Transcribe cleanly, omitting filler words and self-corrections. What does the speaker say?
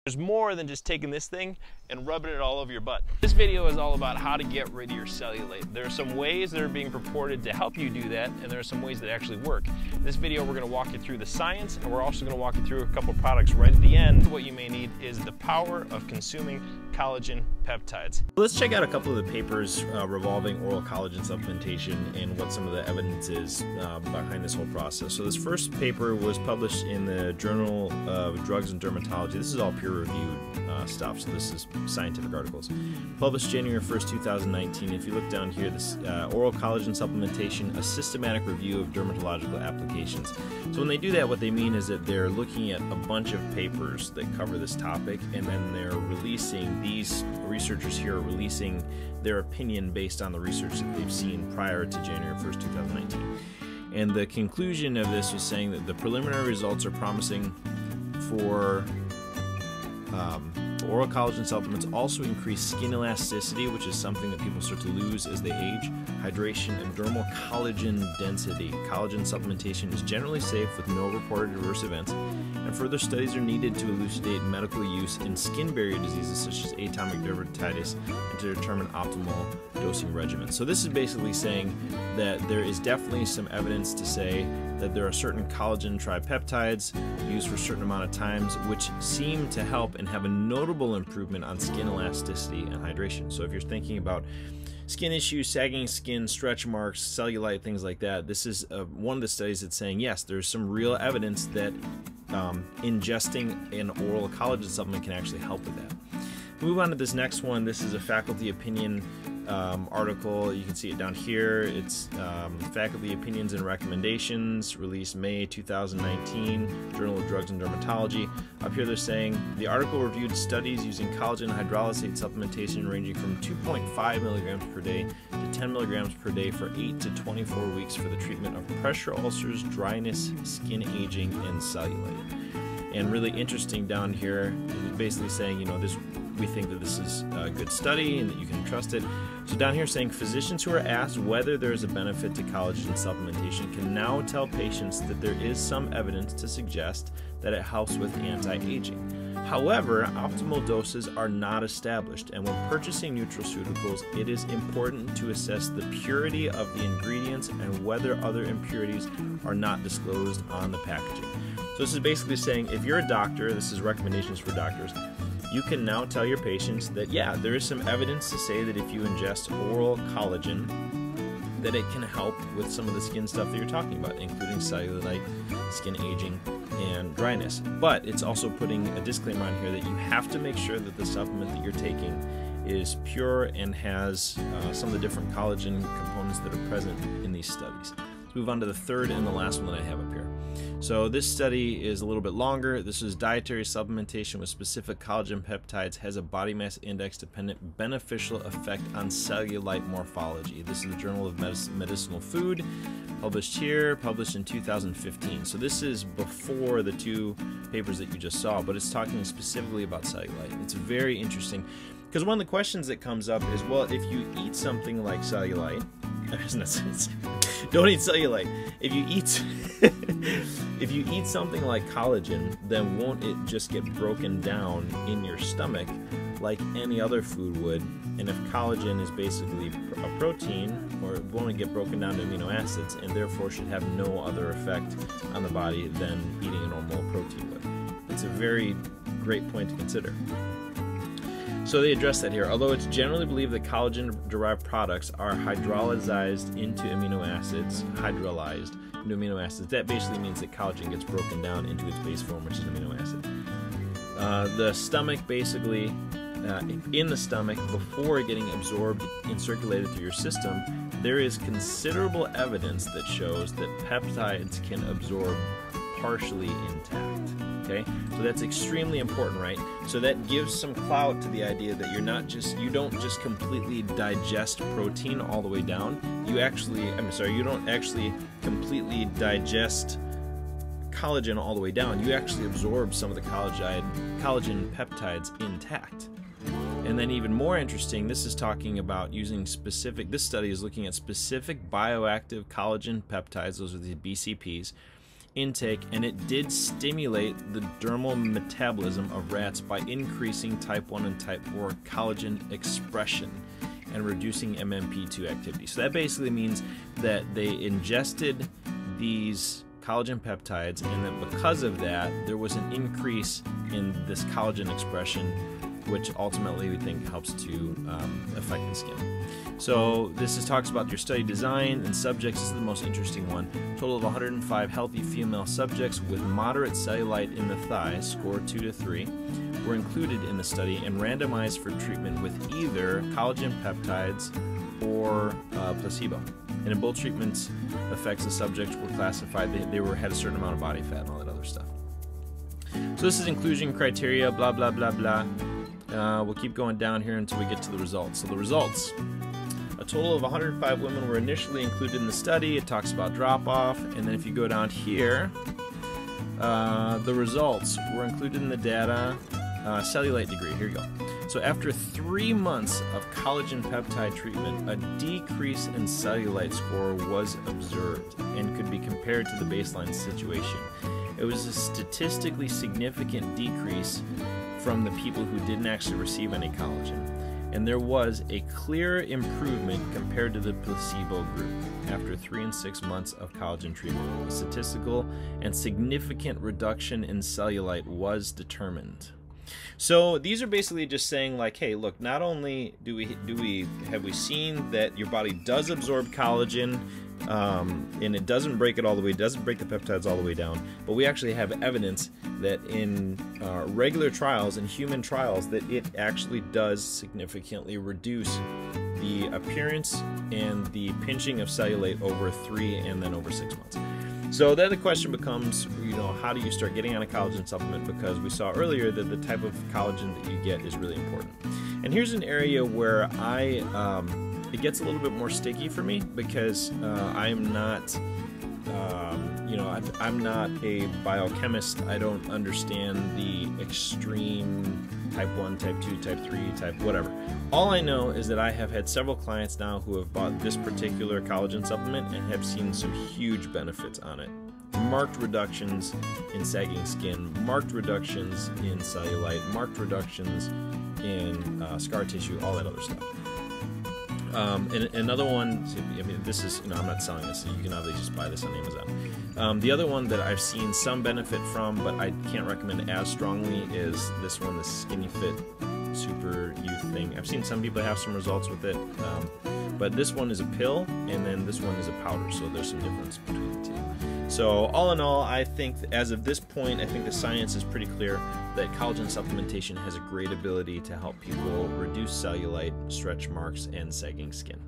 There's more than just taking this thing and rubbing it all over your butt. This video is all about how to get rid of your cellulite. There are some ways that are being purported to help you do that, and there are some ways that actually work. In this video, we're gonna walk you through the science, and we're also gonna walk you through a couple products right at the end. What you may need is the power of consuming collagen peptides. Let's check out a couple of the papers revolving oral collagen supplementation and what some of the evidence is behind this whole process. So this first paper was published in the Journal of Drugs and Dermatology. This is all peer-reviewed stuff, so this is scientific articles. Published January 1st, 2019. If you look down here, this oral collagen supplementation, a systematic review of dermatological applications. So when they do that, what they mean is that they're looking at a bunch of papers that cover this topic, and then they're releasing, these researchers here are releasing their opinion based on the research that they've seen prior to January 1st, 2019. And the conclusion of this was saying that the preliminary results are promising for oral collagen supplements also increase skin elasticity, which is something that people start to lose as they age, hydration, and dermal collagen density. Collagen supplementation is generally safe with no reported adverse events, and further studies are needed to elucidate medical use in skin barrier diseases such as atopic dermatitis and to determine optimal dosing regimens. So this is basically saying that there is definitely some evidence to say that there are certain collagen tripeptides used for a certain amount of times which seem to help and have a notable improvement on skin elasticity and hydration. So if you're thinking about skin issues, sagging skin, stretch marks, cellulite, things like that, this is one of the studies that's saying yes, there's some real evidence that ingesting an oral collagen supplement can actually help with that. Move on to this next one. This is a faculty opinion article. You can see it down here. It's Faculty Opinions and Recommendations, released May 2019, Journal of Drugs and Dermatology. Up here they're saying, the article reviewed studies using collagen hydrolysate supplementation ranging from 2.5 milligrams per day to 10 milligrams per day for 8 to 24 weeks for the treatment of pressure ulcers, dryness, skin aging, and cellulite. And really interesting down here, basically saying, you know, we think that this is a good study and that you can trust it. So down here saying physicians who are asked whether there is a benefit to collagen supplementation can now tell patients that there is some evidence to suggest that it helps with anti-aging. However, optimal doses are not established, and when purchasing nutraceuticals, it is important to assess the purity of the ingredients and whether other impurities are not disclosed on the packaging. So this is basically saying if you're a doctor, this is recommendations for doctors, you can now tell your patients that, yeah, there is some evidence to say that if you ingest oral collagen, that it can help with some of the skin stuff that you're talking about, including cellulite, skin aging, and dryness. But it's also putting a disclaimer on here that you have to make sure that the supplement that you're taking is pure and has some of the different collagen components that are present in these studies. Let's move on to the third and the last one that I have up here. So this study is a little bit longer. This is dietary supplementation with specific collagen peptides has a body mass index dependent beneficial effect on cellulite morphology. This is the Journal of Medicinal Food, published here, published in 2015. So this is before the two papers that you just saw, but it's talking specifically about cellulite. It's very interesting because one of the questions that comes up is, well, if you eat something like cellulite, don't eat cellulite. If you eat if you eat something like collagen, then won't it just get broken down in your stomach like any other food would? And if collagen is basically a protein, or won't it get broken down to amino acids and therefore should have no other effect on the body than eating a normal protein would? It's a very great point to consider. So they address that here. Although it's generally believed that collagen-derived products are hydrolyzed into amino acids, that basically means that collagen gets broken down into its base form, which is an amino acid. The stomach basically, in the stomach, before getting absorbed and circulated through your system, there is considerable evidence that shows that peptides can absorb partially intact. Okay, so that's extremely important, right? So that gives some clout to the idea that you don't just completely digest protein all the way down. You don't actually completely digest collagen all the way down. You actually absorb some of the collagen peptides intact. And then even more interesting, this is talking about using this study is looking at specific bioactive collagen peptides, those are the BCPs, intake, and it did stimulate the dermal metabolism of rats by increasing type 1 and type 4 collagen expression and reducing MMP2 activity. So that basically means that they ingested these collagen peptides, and that because of that, there was an increase in this collagen expression, which ultimately we think helps to affect the skin. So this talks about your study design and subjects. This is the most interesting one. Total of 105 healthy female subjects with moderate cellulite in the thighs, score 2 to 3, were included in the study and randomized for treatment with either collagen peptides or placebo. And in both treatments effects, the subjects were classified, they had a certain amount of body fat and all that other stuff. So this is inclusion criteria, blah, blah, blah, blah. We'll keep going down here until we get to the results. So the results. A total of 105 women were initially included in the study. It talks about drop-off, and then if you go down here, the results were included in the data. Cellulite degree, here you go. So after 3 months of collagen peptide treatment, a decrease in cellulite score was observed and could be compared to the baseline situation. It was a statistically significant decrease from the people who didn't actually receive any collagen. And there was a clear improvement compared to the placebo group after 3 and 6 months of collagen treatment. A statistical and significant reduction in cellulite was determined. So these are basically just saying, like, hey, look, not only have we seen that your body does absorb collagen, and it doesn't break it all the way, doesn't break the peptides all the way down, but we actually have evidence that in regular trials, in human trials, that it actually does significantly reduce the appearance and the pinching of cellulite over 3 and then over 6 months. So then the question becomes, how do you start getting on a collagen supplement? Because we saw earlier that the type of collagen that you get is really important. And here's an area where it gets a little bit more sticky for me, because I'm not, I'm not a biochemist. I don't understand the extreme type 1, type 2, type 3, type whatever. All I know is that I have had several clients now who have bought this particular collagen supplement and have seen some huge benefits on it. Marked reductions in sagging skin, marked reductions in cellulite, marked reductions in scar tissue, all that other stuff. And another one, I mean, this is, I'm not selling this, so you can obviously just buy this on Amazon. The other one that I've seen some benefit from, but I can't recommend as strongly, is this one, the Skinny Fit Super Youth thing. I've seen some people have some results with it, but this one is a pill, and then this one is a powder, so there's some difference between the two. So all in all, I think as of this point, I think the science is pretty clear that collagen supplementation has a great ability to help people reduce cellulite, stretch marks, and sagging skin.